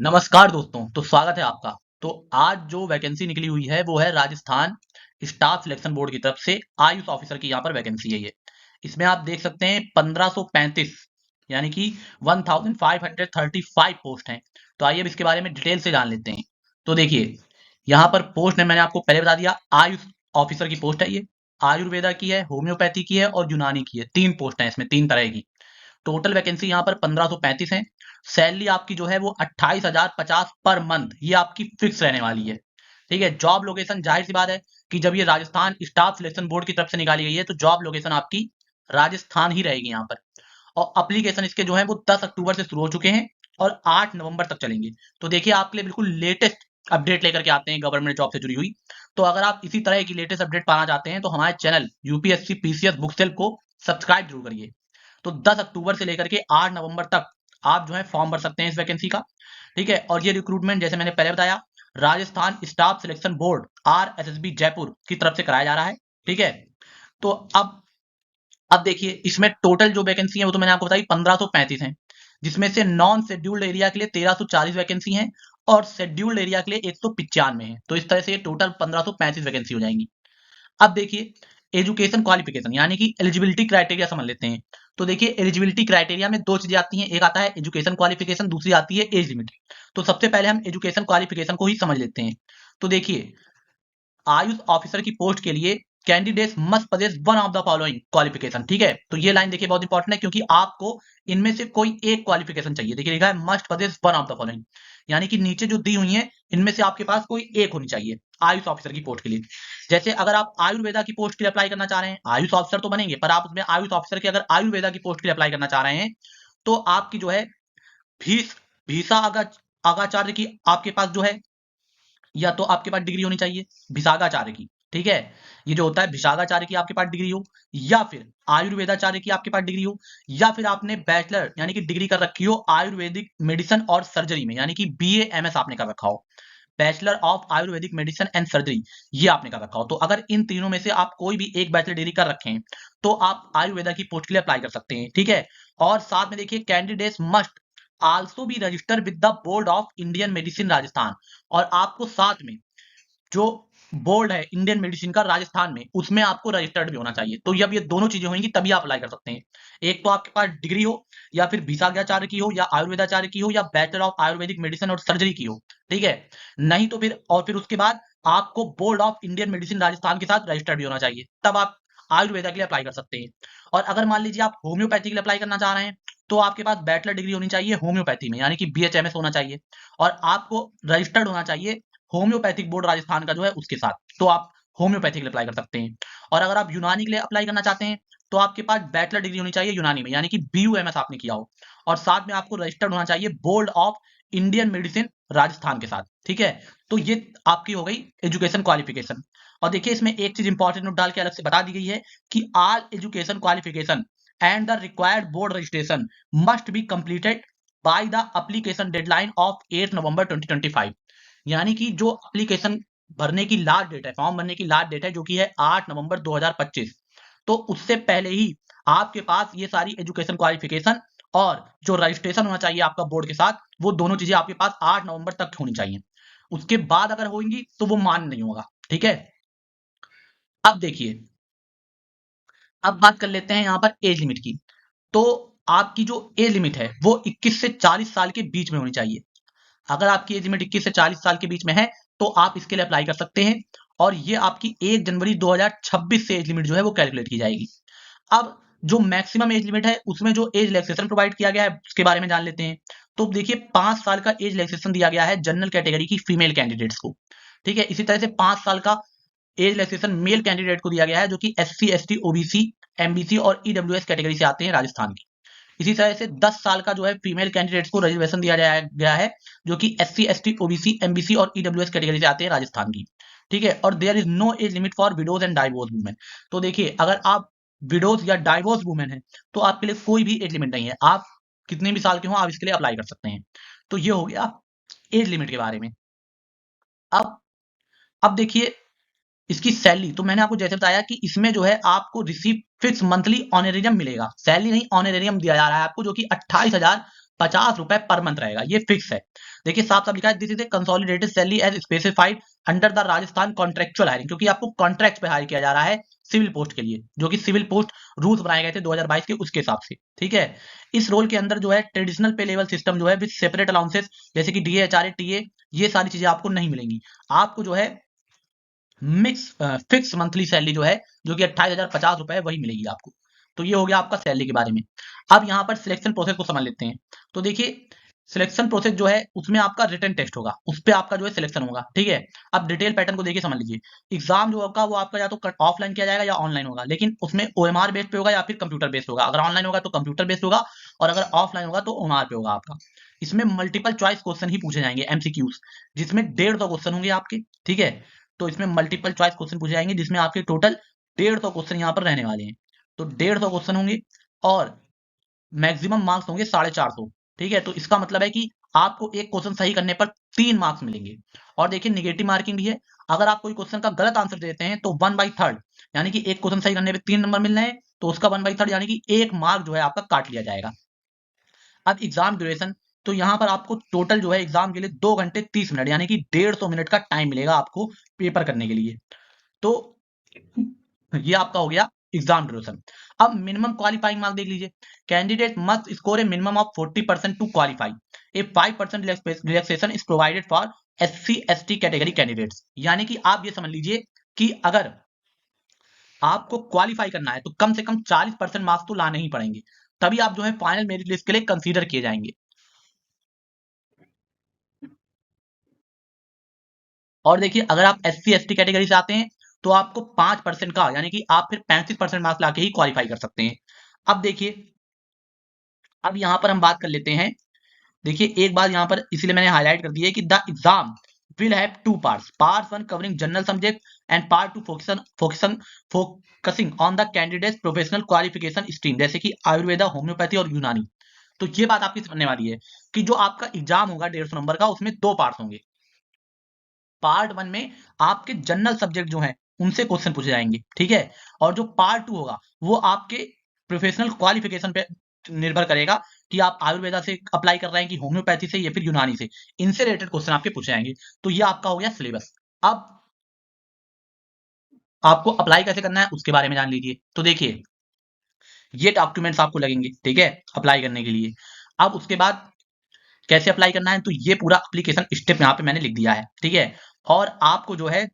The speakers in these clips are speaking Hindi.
नमस्कार दोस्तों, तो स्वागत है आपका। तो आज जो वैकेंसी निकली हुई है वो है राजस्थान स्टाफ सिलेक्शन बोर्ड की तरफ से आयुष ऑफिसर की यहाँ पर वैकेंसी है ये। इसमें आप देख सकते हैं 1535 यानी कि 1535 पोस्ट हैं। तो आइए अब इसके बारे में डिटेल से जान लेते हैं। तो देखिए, यहाँ पर पोस्ट है, मैंने आपको पहले बता दिया, आयुष ऑफिसर की पोस्ट है ये। आयुर्वेदा की है, होम्योपैथी की है और यूनानी की है। 3 पोस्ट हैं इसमें, 3 तरह की। टोटल वैकेंसी यहाँ पर 1535 है। सैलरी आपकी जो है वो 28,050 पर मंथ, ये आपकी फिक्स रहने वाली है। ठीक है। जॉब लोकेशन, जाहिर सी बात है कि जब ये राजस्थान स्टाफ सिलेक्शन बोर्ड की तरफ से निकाली गई है तो जॉब लोकेशन आपकी राजस्थान ही रहेगी यहाँ पर। और अप्लीकेशन इसके जो है वो 10 अक्टूबर से शुरू हो चुके हैं और 8 नवंबर तक चलेंगे। तो देखिए, आपके लिए बिल्कुल लेटेस्ट अपडेट लेकर के आते हैं गवर्नमेंट जॉब से जुड़ी हुई। तो अगर आप इसी तरह की लेटेस्ट अपडेट पाना चाहते हैं तो हमारे channel UPSC PCS book cell को सब्सक्राइब जरूर करिए। तो 10 अक्टूबर से लेकर के 8 नवंबर तक आप जो है फॉर्म भर सकते हैं इस वैकेंसी का। ठीक है। और ये रिक्रूटमेंट, जैसे मैंने पहले बताया, Rajasthan staff selection board RSSB Jaipur की तरफ से कराया जा रहा है। ठीक है। तो अब देखिए, इसमें टोटल जो वैकेंसी है वो तो मैंने आपको बताई 1535 है, जिसमें से नॉन शेड्यूल्ड एरिया के लिए 1340 वैकेंसी है और शेड्यूल्ड एरिया के लिए 195 है। तो इस तरह से ये टोटल 1535 वैकेंसी हो जाएंगी। अब देखिए, एजुकेशन क्वालिफिकेशन यानी कि एलिजिबिलिटी क्राइटेरिया समझ लेते हैं। तो देखिए, एलिजिबिलिटी क्राइटेरिया में 2 चीजें आती हैं, एक आता है एजुकेशन क्वालिफिकेशन, दूसरी आती है एज लिमिट। तो सबसे पहले हम एजुकेशन क्वालिफिकेशन को ही समझ लेते हैं। तो देखिए, आयुष ऑफिसर की पोस्ट के लिए candidates must possess one of the following qualification. ठीक है। तो ये लाइन देखिए बहुत इंपॉर्टेंट है, क्योंकि आपको इनमें से कोई एक क्वालिफिकेशन चाहिए। देखिए लिखा है must possess one of the following, यानी कि नीचे जो दी हुई है इनमें से आपके पास कोई एक होनी चाहिए आयुष ऑफिसर की पोस्ट के लिए। जैसे अगर आप आयुर्वेदा की पोस्ट के लिए अप्लाई करना चाह रहे हैं, आयुष ऑफिसर तो बनेंगे, पर आप उसमें आयुष ऑफिसर के अगर आयुर्वेदा की पोस्ट के लिए अप्लाई करना चाह रहे हैं तो आपकी जो है भीस भीषा आगाचार्य की आपके पास जो है, या तो आपके पास डिग्री होनी चाहिए भिषागाचार्य की। ठीक है। ये जो होता है भिषागाचार्य की आपके पास डिग्री हो, या फिर आयुर्वेदाचार्य की आपके पास डिग्री हो, या फिर आपने बैचलर यानी कि डिग्री कर रखी हो आयुर्वेदिक मेडिसिन और सर्जरी में, यानी कि बीए एमएस आपने कर रखा हो, bachelor of Ayurvedic medicine and surgery, ये आपने कर रखा हो। तो अगर इन तीनों में से आप कोई भी एक बैचलर डिग्री कर रखे हैं तो आप आयुर्वेदा की पोस्ट के लिए अप्लाई कर सकते हैं। ठीक है। और साथ में देखिए, candidates must also be register with the board of Indian medicine Rajasthan. और आपको साथ में जो बोर्ड है इंडियन मेडिसिन का राजस्थान में, उसमें आपको रजिस्टर्ड भी होना चाहिए। तो जब ये दोनों चीजें होंगी तभी आप अप्लाई कर सकते हैं। एक तो आपके पास डिग्री हो, या फिर भिषागाचार्य की हो, या आयुर्वेदाचार्य की हो, या बैचलर ऑफ आयुर्वेदिक मेडिसिन और सर्जरी की हो। ठीक है। नहीं तो फिर, और फिर उसके बाद आपको board of Indian medicine Rajasthan के साथ रजिस्टर्ड भी होना चाहिए, तब आप आयुर्वेदा के लिए अप्लाई कर सकते हैं। और अगर मान लीजिए आप होम्योपैथी के लिए अप्लाई करना चाह रहे हैं तो आपके पास बैचलर डिग्री होनी चाहिए होम्योपैथी में, यानी कि बीएचएमएस होना चाहिए, और आपको रजिस्टर्ड होना चाहिए होम्योपैथिक बोर्ड राजस्थान का जो है उसके साथ। तो आप होम्योपैथी के लिए अप्लाई कर सकते हैं। और अगर आप यूनानी के लिए अप्लाई करना चाहते हैं तो आपके पास बैचलर डिग्री होनी चाहिए यूनानी में, यानी कि बीयूएमएस आपने किया हो, और साथ में आपको रजिस्टर्ड होना चाहिए board of Indian medicine Rajasthan के साथ। ठीक है। तो ये आपकी हो गई एजुकेशन क्वालिफिकेशन। और देखिए, इसमें एक चीज इंपॉर्टेंट नोट डाल के अलग से बता दी गई है कि all education qualification and the required board registration must be completed by the application deadline of 8 नवंबर 2025। यानी कि जो एप्लीकेशन भरने की लास्ट डेट है, फॉर्म भरने की लास्ट डेट है, जो कि है 8 नवंबर 2025, तो उससे पहले ही आपके पास ये सारी एजुकेशन क्वालिफिकेशन और जो रजिस्ट्रेशन होना चाहिए आपका बोर्ड के साथ, वो दोनों चीजें आपके पास 8 नवंबर तक होनी चाहिए। उसके बाद अगर होंगी तो वो मान्य नहीं होगा। ठीक है। अब देखिए, अब बात कर लेते हैं यहाँ पर एज लिमिट की। तो आपकी जो एज लिमिट है वो 21 से 40 साल के बीच में होनी चाहिए। अगर आपकी एज लिमिट 21 से 40 साल के बीच में है तो आप इसके लिए अप्लाई कर सकते हैं, और ये आपकी 1 जनवरी 2026 से एज लिमिट जो है वो कैलकुलेट की जाएगी। अब जो मैक्सिमम एज लिमिट है उसमें जो एज रिलैक्सेशन प्रोवाइड किया गया है उसके बारे में जान लेते हैं। तो देखिए, 5 साल का एज रिलैक्सेशन दिया गया है जनरल कैटेगरी की फीमेल कैंडिडेट्स को। ठीक है। इसी तरह से 5 साल का एज रिलैक्सेशन मेल कैंडिडेट को दिया गया है, जो कि एससी एसटी ओबीसी एमबीसी और ईडब्ल्यूएस कैटेगरी से आते हैं राजस्थान की। इसी तरह से 10 साल का जो है फीमेल कैंडिडेट्स को रिजर्वेशन दिया गया है, जो कि एससी एसटी ओबीसी एमबीसी और ईडब्ल्यूएस कैटेगरी से आते हैं राजस्थान की। ठीक है। और there is no age limit for widows and divorce women. तो देखिए, अगर आप विडोज या डाइवोर्स वुमेन है तो आपके लिए कोई भी एज लिमिट नहीं है, आप कितने भी साल के हो आप इसके लिए अप्लाई कर सकते हैं। तो ये हो गया एज लिमिट के बारे में। अब अब देखिए, इसकी सैलरी तो मैंने आपको जैसे बताया कि इसमें जो है आपको रिसीव फिक्स मंथली ऑनरेरियम मिलेगा, सैलरी नहीं ऑनरेरियम दिया जा रहा है आपको, जो कि ₹50 पर मंथ रहेगा, ये फिक्स है। देखिए साफ साफ लिखा है, this is a consolidated salary as specified under the Rajasthan contractual hiring, क्योंकि आपको कॉन्ट्रैक्ट पे हायर किया जा रहा है सिविल पोस्ट के लिए, जो कि सिविल पोस्ट रूल्स बनाए गए थे 2022 के, उसके हिसाब से, ठीक है। इस रोल के अंदर जो है ट्रेडिशनल पे लेवल सिस्टम जो है विद सेपरेट अलाउंसेस, जैसे कि डीए, एचआरए, टीए, ये सारी चीजें आपको नहीं मिलेंगी। आपको जो है मिक्स फिक्स मंथली सैलरी जो है, जो कि ₹28,050 वही मिलेगी आपको। तो ये हो गया आपका सैलरी के बारे में। अब यहाँ पर सिलेक्शन प्रोसेस को समझ लेते हैं। तो देखिए सिलेक्शन प्रोसेस जो है उसमें आपका रिटन टेस्ट होगा, उस पे आपका जो है सिलेक्शन होगा, ठीक है। अब डिटेल पैटर्न को देखिए, समझ लीजिए। एग्जाम जो होगा वो आपका या तो ऑफलाइन किया जाएगा या ऑनलाइन होगा, लेकिन उसमें ओएमआर बेस्ड पे होगा या फिर कंप्यूटर बेस्ड होगा। अगर ऑनलाइन होगा तो कंप्यूटर बेस्ड होगा, और अगर ऑफलाइन होगा तो ओएमआर पे होगा आपका। इसमें मल्टीपल चॉइस क्वेश्चन ही पूछे जाएंगे, एमसीक्यूज, जिसमें 150 क्वेश्चन होंगे आपके, ठीक है। तो इसमें मल्टीपल चॉइस क्वेश्चन पूछे जाएंगे, जिसमें आपके टोटल 150 क्वेश्चन यहाँ पर रहने वाले हैं। तो 150 क्वेश्चन होंगे और मैक्सिमम मार्क्स होंगे 450, ठीक है। तो इसका मतलब है कि आपको एक क्वेश्चन सही करने पर 3 मार्क्स मिलेंगे। और देखिए निगेटिव मार्किंग भी है, अगर आप कोई क्वेश्चन का गलत आंसर देते हैं तो 1/3, यानी कि एक क्वेश्चन सही करने पे 3 नंबर मिल रहे हैं, तो उसका 1/3 यानी कि 1 मार्क जो है आपका काट लिया जाएगा। अब एग्जाम ड्यूरेशन, तो यहाँ पर आपको टोटल जो है एग्जाम के लिए 2 घंटे 30 मिनट, यानी कि 150 मिनट का टाइम मिलेगा आपको पेपर करने के लिए। तो ये आपका हो गया एग्जाम ड्यूरेशन। अब मिनिमम क्वालिफाइंग मार्क देख लीजिए। Candidate must score a minimum of 40% to qualify. A 5% relaxation is provided for SC/ST category candidates. यानी कि आप ये समझ लीजिए कि अगर आपको क्वालिफाई करना है तो कम से कम 40% मार्क्स तो लाने ही पड़ेंगे, तभी आप जो है फाइनल मेरिट लिस्ट के लिए कंसीडर किए जाएंगे। और देखिए अगर आप SC/ST कैटेगरी से आते हैं तो आपको 5% का, यानी कि आप फिर 35% मार्क्स लाके ही क्वालिफाई कर सकते हैं। अब देखिए, अब यहां पर हम बात कर लेते हैं। देखिए एक बात यहां पर इसलिए मैंने हाईलाइट कर दी है कि the exam will have 2 parts, part 1 covering general subject and part 2 focusing on the candidate professional qualification stream, जैसे कि आयुर्वेदा, होम्योपैथी और यूनानी। तो ये बात आपकी समझने वाली है कि जो आपका एग्जाम होगा 150 नंबर का, उसमें 2 पार्ट्स होंगे। पार्ट 1 में आपके जनरल सब्जेक्ट जो हैं उनसे क्वेश्चन पूछे जाएंगे, ठीक है। और जो पार्ट 2 होगा वो आपके प्रोफेशनल क्वालिफिकेशन पे निर्भर करेगा कि आप आयुर्वेदा से अप्लाई कर रहे हैं कि होम्योपैथी से या फिर यूनानी से, इनसे रिलेटेड क्वेश्चन आपके पूछे जाएंगे। तो ये आपका हो गया सिलेबस। अब आपको अप्लाई कैसे करना है उसके बारे में जान लीजिए। तो देखिए ये डॉक्यूमेंट्स आपको लगेंगे, ठीक है, अप्लाई करने के लिए। अब उसके बाद कैसे अप्लाई करना है, तो ये पूरा एप्लीकेशन स्टेप यहाँ पे मैंने लिख दिया है, ठीक है। और आपको जो है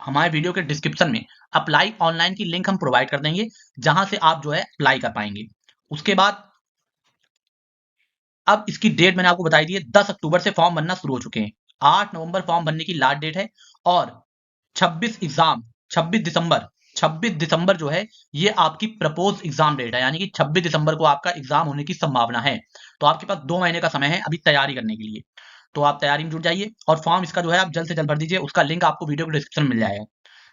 हमारे वीडियो के डिस्क्रिप्शन में अप्लाई ऑनलाइन की लिंक हम प्रोवाइड कर देंगे, जहां से आप जो है अप्लाई कर पाएंगे। उसके बाद अब इसकी डेट मैंने आपको बताई दी है, 10 अक्टूबर से फॉर्म बनना शुरू हो चुके हैं। 8 नवंबर फॉर्म भरने की लास्ट डेट है, और 26 एग्जाम 26 दिसंबर 26 दिसंबर जो है ये आपकी प्रपोज एग्जाम डेट है, यानी कि 26 दिसंबर को आपका एग्जाम होने की संभावना है। तो आपके पास 2 महीने का समय है अभी तैयारी करने के लिए। तो आप तैयारी में जुट जाइए, और फॉर्म इसका जो है आप जल्द से जल्द भर दीजिए, उसका लिंक आपको वीडियो के डिस्क्रिप्शन में मिल जाएगा,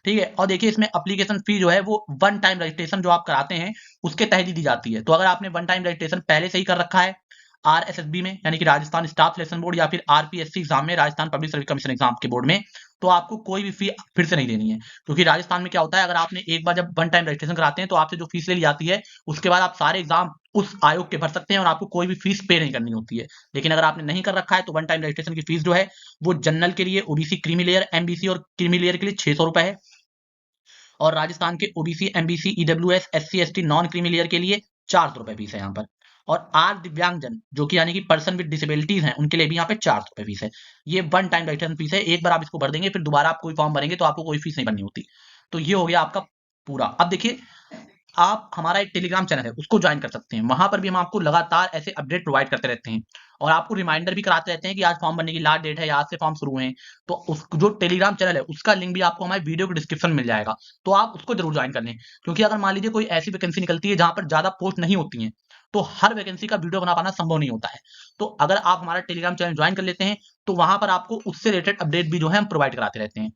ठीक है। और देखिए इसमें एप्लीकेशन फी जो है वो वन टाइम रजिस्ट्रेशन जो आप कराते हैं उसके तहत ही दी जाती है। तो अगर आपने वन टाइम रजिस्ट्रेशन पहले से ही कर रखा है RSSB में, यानी कि राजस्थान स्टाफ सिलेक्शन बोर्ड, या फिर RPSC एग्जाम में, Rajasthan public service commission exam के बोर्ड में, तो आपको कोई भी फी फिर से नहीं देनी है। क्योंकि राजस्थान में क्या होता है, अगर आपने एक बार जब वन टाइम रजिस्ट्रेशन कराते हैं तो आपसे जो फीस ले ली जाती है, उसके बाद आप सारे एग्जाम उस आयोग के भर सकते हैं और आपको कोई भी फीस पे नहीं करनी होती है। लेकिन अगर आपने नहीं कर रखा है तो वन टाइम रजिस्ट्रेशन की फीस जो है वो जनरल के लिए, ओबीसी, क्रीमी लेयर, एमबीसी और क्रीमी लेयर के लिए 600 रुपए है, और राजस्थान के OBC, MBC, EWS, SC/ST non creamy layer के लिए 400 रुपए फीस है यहाँ पर। और आर दिव्यांगजन जो कि यानी कि पर्सन विद डिसेबिलिटीज हैं, उनके लिए भी यहाँ पे 400 रुपए फीस है। ये वन टाइम रजिस्ट्रेशन फीस है, एक बार आप इसको भर देंगे, फिर दोबारा आप कोई फॉर्म भरेंगे तो आपको कोई फीस नहीं भरनी होती। तो ये हो गया आपका पूरा। अब देखिए आप हमारा एक टेलीग्राम चैनल है उसको ज्वाइन कर सकते हैं, वहां पर भी हम आपको लगातार ऐसे अपडेट प्रोवाइड करते रहते हैं, और आपको रिमाइंडर भी कराते रहते हैं कि आज फॉर्म भरने की लास्ट डेट है या आज से फॉर्म शुरू हैं। तो उस जो टेलीग्राम चैनल है उसका लिंक भी आपको हमारे वीडियो के डिस्क्रिप्शन में मिल जाएगा, तो आप उसको जरूर ज्वाइन कर लें। क्योंकि अगर मान लीजिए कोई ऐसी वैकेंसी निकलती है जहां पर ज्यादा पोस्ट नहीं होती है, तो हर वैकेंसी का वीडियो बना पाना संभव नहीं होता है। तो अगर आप हमारा टेलीग्राम चैनल ज्वाइन कर लेते हैं तो वहां पर आपको उससे रिलेटेड अपडेट भी जो है हम प्रोवाइड कराते रहते हैं।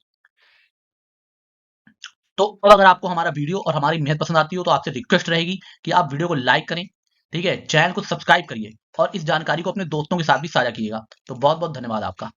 तो अब अगर आपको हमारा वीडियो और हमारी मेहनत पसंद आती हो तो आपसे रिक्वेस्ट रहेगी कि आप वीडियो को लाइक करें, ठीक है, चैनल को सब्सक्राइब करिए, और इस जानकारी को अपने दोस्तों के साथ भी साझा कीजिएगा। तो बहुत बहुत धन्यवाद आपका।